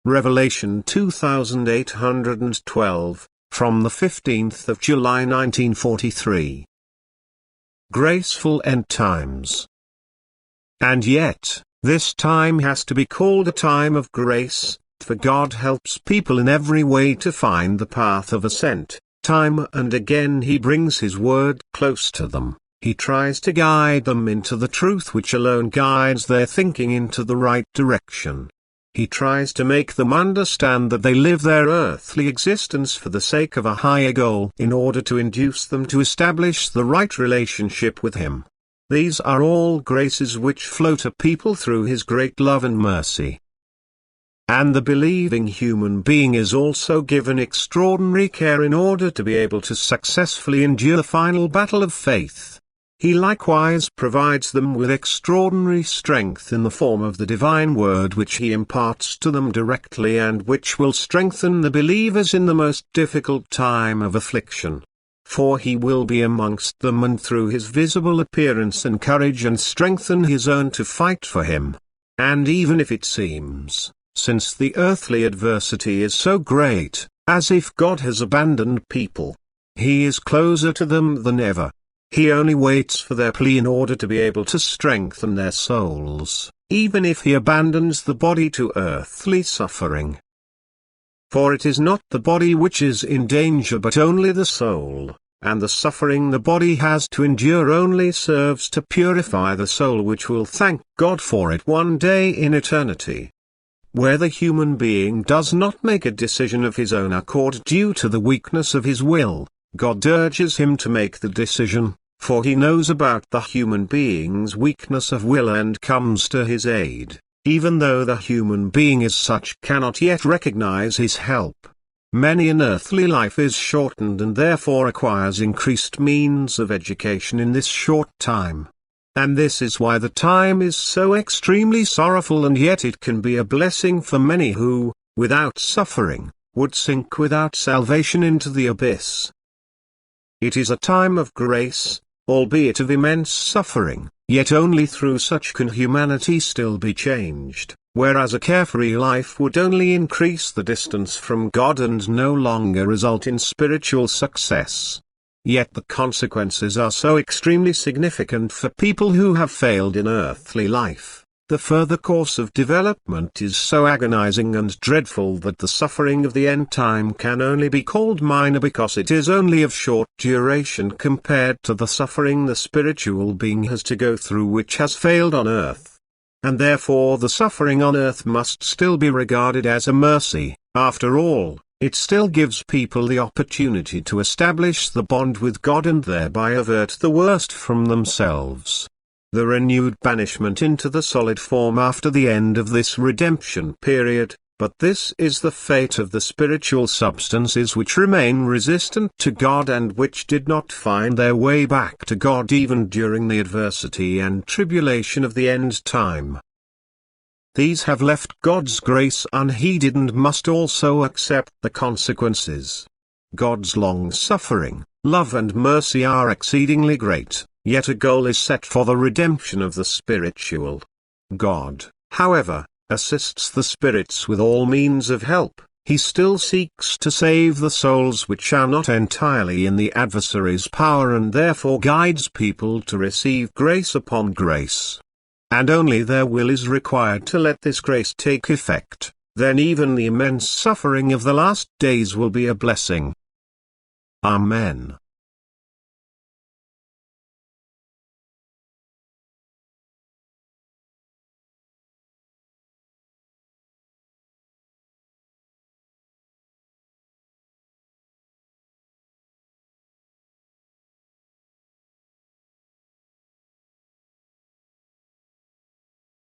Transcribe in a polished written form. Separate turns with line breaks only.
Revelation 2812, from the 15th of July 1943. Graceful End Times. And yet, this time has to be called a time of grace, for God helps people in every way to find the path of ascent. Time and again He brings His word close to them. He tries to guide them into the truth which alone guides their thinking into the right direction. He tries to make them understand that they live their earthly existence for the sake of a higher goal in order to induce them to establish the right relationship with Him. These are all graces which flow to people through His great love and mercy. And the believing human being is also given extraordinary care in order to be able to successfully endure the final battle of faith. He likewise provides them with extraordinary strength in the form of the divine word which He imparts to them directly and which will strengthen the believers in the most difficult time of affliction. For He will be amongst them and through His visible appearance encourage and strengthen His own to fight for Him. And even if it seems, since the earthly adversity is so great, as if God has abandoned people, He is closer to them than ever. He only waits for their plea in order to be able to strengthen their souls, even if He abandons the body to earthly suffering. For it is not the body which is in danger but only the soul, and the suffering the body has to endure only serves to purify the soul which will thank God for it one day in eternity. Where the human being does not make a decision of his own accord due to the weakness of his will, God urges him to make the decision, for He knows about the human being's weakness of will and comes to his aid, even though the human being as such cannot yet recognize His help. Many an earthly life is shortened and therefore requires increased means of education in this short time. And this is why the time is so extremely sorrowful, and yet it can be a blessing for many who, without suffering, would sink without salvation into the abyss. It is a time of grace, albeit of immense suffering, yet only through such can humanity still be changed, whereas a carefree life would only increase the distance from God and no longer result in spiritual success. Yet the consequences are so extremely significant for people who have failed in earthly life. The further course of development is so agonizing and dreadful that the suffering of the end time can only be called minor because it is only of short duration compared to the suffering the spiritual being has to go through which has failed on earth. And therefore the suffering on earth must still be regarded as a mercy. After all, it still gives people the opportunity to establish the bond with God and thereby avert the worst from themselves. The renewed banishment into the solid form after the end of this redemption period, but this is the fate of the spiritual substances which remain resistant to God and which did not find their way back to God even during the adversity and tribulation of the end time. These have left God's grace unheeded and must also accept the consequences. God's long-suffering, love and mercy are exceedingly great. Yet a goal is set for the redemption of the spiritual. God, however, assists the spirits with all means of help. He still seeks to save the souls which are not entirely in the adversary's power and therefore guides people to receive grace upon grace. And only their will is required to let this grace take effect, then even the immense suffering of the last days will be a blessing. Amen.